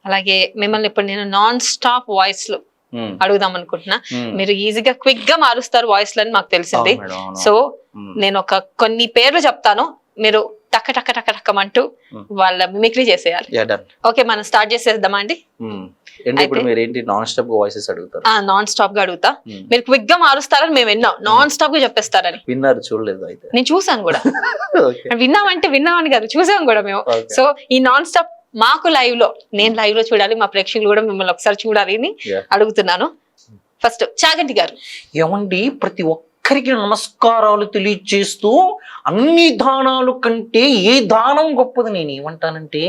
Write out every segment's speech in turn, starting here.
అలాగే మిమ్మల్ని ఇప్పుడు నేను నాన్ స్టాప్ వాయిస్ లో అడుగుదాం అనుకుంటున్నా. మీరు ఈజీగా క్విక్ గా మారుస్తారు వాయిస్ లని మాకు తెలిసింది. సో నేను కొన్ని పేర్లు చెప్తాను, మీరు టక్క టక్క టక్క టక్కమంటూ వాళ్ళ మిమిక్రీ చేసేయాలి. ఓకే, మనం స్టార్ట్ చేసేద్దామా అండి? నాన్ స్టాప్ గా వాయిసెస్ అడుగుతారు. నాన్ స్టాప్ గా అడుగుతా, మీరు క్విక్ గా మారుస్తారని మేము విన్నాం, నాన్ స్టాప్ గా చెప్పేస్తారని. విన్నారు? చూడలేదు అయితే. నేను చూసాను కూడా. విన్నామంటే విన్నామని కాదు, చూసాం కూడా మేము. సో ఈ నాన్ స్టాప్ మాకు లైవ్ లో, నేను లైవ్ లో చూడాలి, మా ప్రేక్షకులు కూడా మిమ్మల్ని ఒకసారి చూడాలి అని అడుగుతున్నాను. ఫస్ట్ చాగంటి గారు. ఏమండి, ప్రతి ఒక్కరికి నమస్కారాలు తెలియజేస్తూ అన్ని దానాలు కంటే ఏ దానం గొప్పది నేను ఏమంటానంటే,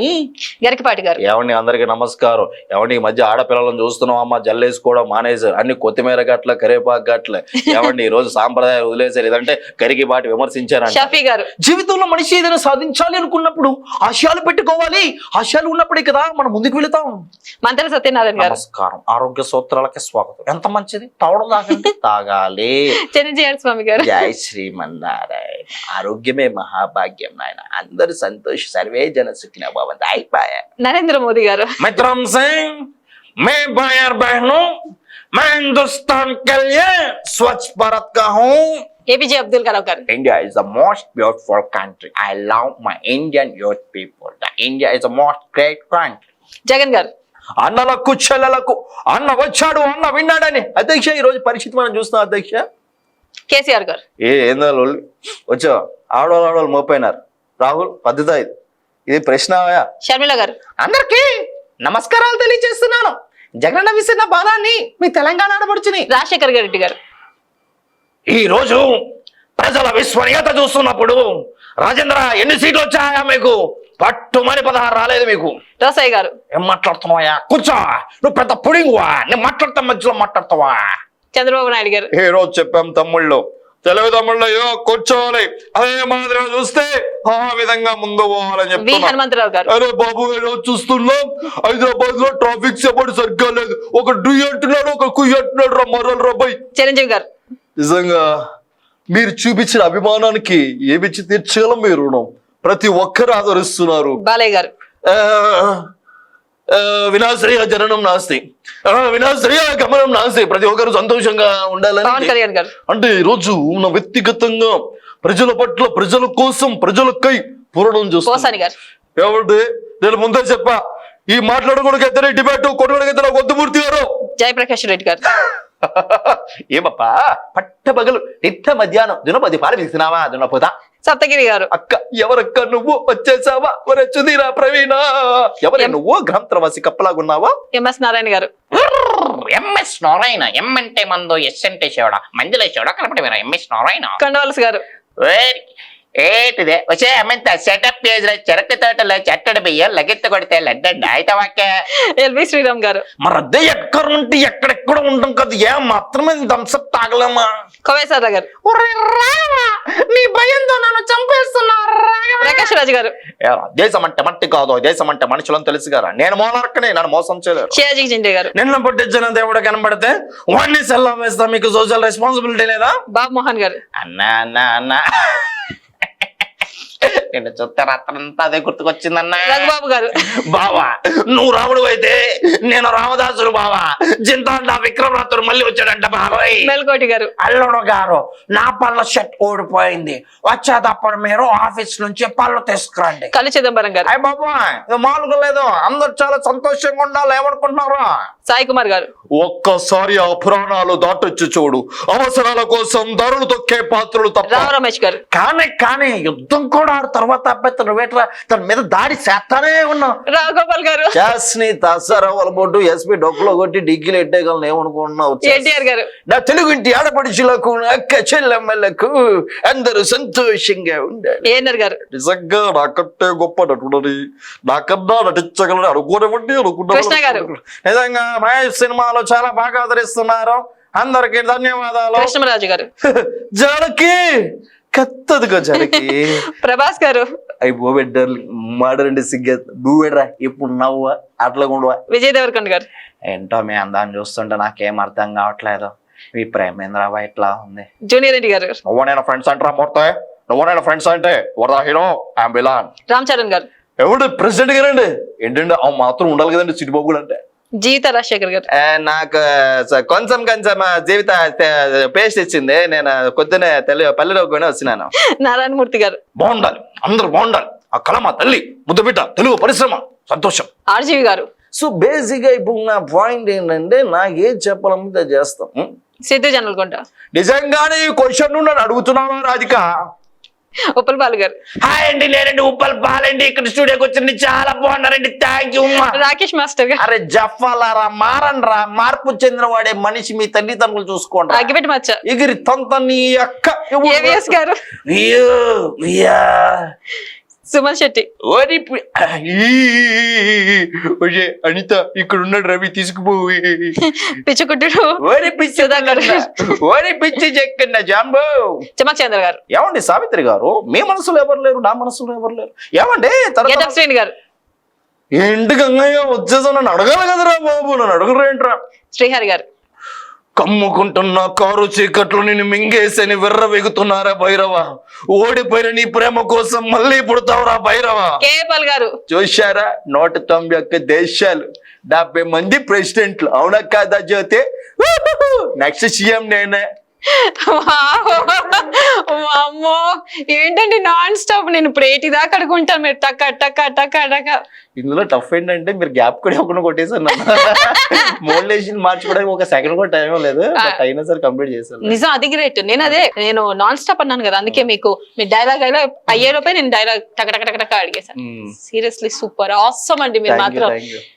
గరికపాటి గారు. ఏమండి, అందరికి నమస్కారం. ఏమండి, ఈ మధ్య ఆడపిల్లలను చూస్తున్నాం అమ్మ, జల్లేసుకోవడం మానేశారు, అన్ని కొత్తిమీర గట్ల కరేపాకు గట్ల. ఏమండి, ఈ రోజు సాంప్రదాయాలు వదిలేశారు, ఇదంటే గరికపాటి విమర్శించారు. షఫీ గారు. జీవితంలో మనిషి ఏదైనా సాధించాలి అనుకున్నప్పుడు ఆశయాలు పెట్టుకోవాలి, ఆశయాలు ఉన్నప్పుడే కదా మనం ముందుకు వెళతాం. మంత్రి సత్యనారాయణ గారు. నమస్కారం. ఆరోగ్య సూత్రాలకి స్వాగతం. ఎంత మంచిది, తావడం దాకంటే తాగాలి. చిరంజీవి స్వామి గారు. జై శ్రీమన్నారాయణ. ఆరోగ్యమే మహాభాగ్యం నాయన, అందరూ సంతోష, సర్వే జన సుఖిన భవంతు. అయిపోయా. నరేంద్ర మోదీ గారు. మిత్రం సింగ్, మే భాయర్ బహనోं, मैं हिंदुस्तान के लिए स्वच्छ भारत का हूँ. ఏపీజే అబ్దుల్ కలాం గారు. India is the most beautiful country. I love my Indian youth people. The India is the most great country. Jagan గారు. అన్నలకు చెల్లెలకు అన్న వచ్చాడు, అన్న విన్నాడని. అధ్యక్ష, ఈ రోజు పరిస్థితి మనం చూస్తున్నాం అధ్యక్ష. కేసీఆర్ గారు. ఏందో వచ్చా, ఆడవాళ్ళు మోపోయినారు. రాహుల్, పద్ధతి ఇది ప్రశ్న. షర్మిల గారు. అందరికి నమస్కారాలు తెలియజేస్తున్నాను. జగనన్న విసిరిన బాణాన్ని మీ తెలంగాణ ఆడపడుచుని. రాజశేఖర్ రెడ్డి గారు. ఈ రోజు ప్రజల విశ్వనీయత చూస్తున్నప్పుడు, రాజేంద్ర ఎన్ని సీట్లు వచ్చాయా మీకు? పట్టుమని 16 రాలేదు మీకు. రోసయ్య గారు. ఏం మాట్లాడుతున్నావా? కూర్చో, నువ్వు పెద్ద పుడింగువా, నేను మాట్లాడతా మధ్యలో మాట్లాడతావా? చంద్రబాబు నాయుడు గారు. ఏ రోజు చెప్పాం తమ్ముళ్ళు, తెలుగు తమ్ముళ్ళు, కూర్చోవాలి, అదే మాదిరిగా చూస్తే ఆ విధంగా ముందు పోవాలని చెప్పి. హనుమంతరావు గారు. అరే బాబు, ఈరోజు చూస్తున్నాం హైదరాబాద్ లో ట్రాఫిక్ సేపటి సరిగ్గా లేదు. ఒక డ్రీ అంటున్నాడు, ఒక కుయ్యి అంటున్నాడు. రమ్మర్రలు రబ్బాయి. చిరంజీవి గారు. నిజంగా మీరు చూపించిన అభిమానానికి ఏమిచ్చి తీర్చగలం మీ రుణం. ప్రతి ఒక్కరు ఆదరిస్తున్నారు. బాలయ్య గారు. వినాశ్రయ జననం నాస్తి, వినాశ్రయ గమనం నాస్తి. ప్రతి ఒక్కరు సంతోషంగా ఉండాలని. పవన్ కళ్యాణ్ గారు. అంటే ఈ రోజు నా వ్యక్తిగతంగా ప్రజల పట్ల, ప్రజల కోసం, ప్రజలకై పూరణం చూస్తాను. ఏమంటే నేను ముందే చెప్పా, ఈ మాట్లాడుకోవడానికి డిబేట్ కొట్టుకోవడానికి వద్దుమూర్తి గారు. జయప్రకాష్ రెడ్డి గారు. ఏమప్పా, పట్టపగలు నిత్య మధ్యాహ్నం దునపది పాలు తీసినావా దునపోతా. సప్తగిరి గారు. అక్క, ఎవరక్క నువ్వు వచ్చేసావా? వరచుదీరా ప్రవీణ. ఎవరే నువ్వు? గ్రంథవాసి కప్పలాగున్నావా? ఎంఎస్ నారాయణ గారు. ఎంఎస్ నారాయణ. ఎం అంటే మందో, ఎస్ అంటే శివడా, మందిలో శివడా కనపడి మీరు ఎంఎస్ నారాయణ. కొండవలస గారు. ఏంటిదే వచ్చే అమ్మంత సెటప్ పేజ్ లో చెరక తోటలో చెట్టడి బియ్యం లగెత్త కొడితే లడ్డండి అయితే వాకే. ఎల్వి శ్రీరామ్ గారు. మరి అదే ఎక్కడ ఉంటే ఎక్కడెక్కడ ఉంటాం కదా, ఏ మాత్రమే థమ్స్అప్ తాగలేమా? కోవేశ్వర గారు. నీ భయంతో నన్ను చంపేస్తున్నా. ప్రకాష్ రాజు గారు. దేశం అంటే మట్టి కాదు, దేశం అంటే మనుషులను తెలుసు గారా. నేను మోనార్కనే, నన్ను మోసం చేయలేరు. షేజీ జిండే గారు. నిన్న పుట్టించిన దేవుడు కనబడితే వాడిని సెల్లం వేస్తా. మీకు సోషల్ రెస్పాన్సిబిలిటీ లేదా? బాబు మోహన్ గారు. అన్నా అన్నా అన్నా నేను చూస్తే రాత్రంతా అదే గుర్తుకొచ్చిందన్నా. రఘుబాబు గారు. బావా, నువ్వు రాముడు అయితే నేను రామదాసుడు బావా. జింతా విక్రమరాత్రుడు మళ్ళీ వచ్చాడంట బాబాయ్. మెల్కోటి గారు. అల్లుడు గారు, నా పళ్ళ షర్ట్ ఊడిపోయింది, వచ్చేటప్పుడు మీరు ఆఫీస్ నుంచి పళ్ళు తీసుకురండి. కళ్ళు చిదంబరం గారు. అయ్య బాబా, ఇది మామూలుగా లేదు, అందరు చాలా సంతోషంగా ఉండాలి. ఏమనుకుంటున్నారు? సాయి కుమార్ గారు. ఒక్కసారి ఆ పురాణాలు దాటొచ్చి చూడు, అవసరాల కోసం ధరలు తొక్కే పాత్రలు తప్ప. రావు రమేష్ గారు. కానీ యుద్ధం కూడా తర్వాత అబ్బాయి నువ్వేట్రా తన మీద దాడి చేస్తానే ఉన్నావు. రాఘగోపాల్ గారు. బొడ్డు ఎస్పీ డొక్కులో కొట్టి డిగ్రీలు ఎట్టేయగలను ఏమనుకుంటున్నావు? ఎన్టీఆర్ గారు. నా తెలుగు ఇంటి ఆడపడుచులకు, అక్క చెల్లెమ్మలకు అందరూ సంతోషంగా ఉండాలి. ఏఎన్ఆర్ గారు. నిజంగా నాకంటే గొప్ప నటుడని, నాకన్నా నటించగలని అనుకోనివ్వండి అనుకుంటా. కృష్ణ గారు. నిజంగా మహేష్ సినిమాలో చాలా బాగా ఆదరిస్తున్నారు, అందరికి ధన్యవాదాలు. కృష్ణరాజు గారు. జానకి కత్తదుగా జానకి. ప్రభాస్ గారు. అవి బోబెడ్డర్లు మాడరండి సిగ్గే నువ్వేడ్రా ఇప్పుడు నవ్వా అట్లా ఉండవా. విజయ్ దేవరకొండ గారు. ఏంటో మీ అందాన్ని చూస్తుంటే నాకేం అర్థం కావట్లేదు. మీ ప్రేమేంద్రబా ఇట్లా ఉంది. జూనియర్ రెడ్డి గారు. నువ్వు నేను ఫ్రెండ్స్ అంటారా మొత్తం? నువ్వు నేను ఫ్రెండ్స్ అంటే వరదా హీరో ఐఎమ్ విలాన్. రామ్ చరణ్ గారు. ఎవడు ప్రెసిడెంట్ గారండి ఏంటండి ఆ మాత్రం ఉండాలి కదండి చిరుబాబు అంటే. జీవిత రాజశేఖర్ గారు. నాకు కొంచెం జీవిత పేస్ట్ ఇచ్చింది. నేను కొద్దినే పల్లెలోకి పోయినా వచ్చినాను. నారాయణమూర్తి గారు. బాగుండాలి, అందరూ బాగుండాలి. ఆ కళ మా తల్లి ముద్దబిడ్డ తెలుగు పరిశ్రమ సంతోషం. ఆర్జీవి గారు. సో బేసిక్ గా ఇప్పుడు నా పాయింట్ ఏంటంటే నాకు ఏం చెప్పాలంటే చేస్తాం. సిద్ధు జనల్కొండ. నిజంగానే ఈ క్వశ్చన్ నన్ను అడుగుతున్నావా రాధిక? ఉప్పల్ బాలు గారు. హాయ్ అండి, నేనండి ఉప్పల్ బాలండి. ఇక్కడ స్టూడియోకి వచ్చింది, చాలా బాగున్నారండి. Thank you. రాకేష్ మాస్టర్ గారు. అరే జఫాలారా, మారండ్రా, మార్పు చెందిన వాడే మనిషి. మీ తల్లిదండ్రులు చూసుకోండి. అగ్గిపెట్టి మచ్చ. ఎగిరి తంత నీ అక్క. ఏవిఎస్ గారు. సుమన్ శెట్టి. అనిత ఇక్కడ ఉన్నాడు రవి తీసుకుపోయి. పిచ్చుకుట్టుడు. ఓరి పిచ్చి ఓరి పిచ్చి చెక్కిన జాంబో. చమక్ చంద్ర గారు. ఏమండి సావిత్రి గారు, మీ మనసులో ఎవరు లేరు, నా మనసులో ఎవరు లేరు. ఏమండి గెటప్ శ్రేణి గారు. ఏంటి గంగయ్య వచ్చేసా నన్ను అడగాలి కదరా బాబు, నన్ను అడగరు ఏంట్రా? శ్రీహరి గారు. కమ్ముకుంటున్న కారు చీకట్లు నేను మింగేసని వెర్ర వెగుతున్నారా భైరవ. ఓడిపోయిన నీ ప్రేమ కోసం మళ్ళీ పుడతావురా భైరవ. కేపాల్ గారు. చూశారా 191 దేశాలు, 70 మంది ప్రెసిడెంట్లు. అవునా కాదా జ్యోతి? నెక్స్ట్ సీఎం నేనే. అమ్మో ఏంటండి నాన్ స్టాప్. నేను ప్రేటి దాకా అడుగుంటాను, మీరు టక్క టక్క టక్క టక్క. ఇందులో టఫ్ ఏంటంటే మీరు గ్యాప్ కూడా ఒకటి కొట్టేసారు. మోడలేషన్ మార్చుకోవడానికి ఒక సెకండ్ కూడా టైం లేదు, బట్ అయినా సరే కంప్లీట్ చేశాను. నిజం, అది గ్రేట్. నేను నాన్ స్టాప్ అన్నాను కదా, అందుకే మీకు మీ డైలాగ్ అయ్యే లోపే నేను డైలాగ్ టక టక టక టక అడిగేసాను. సీరియస్లీ సూపర్ ఆసమ్ అండి మీరు మాత్రం.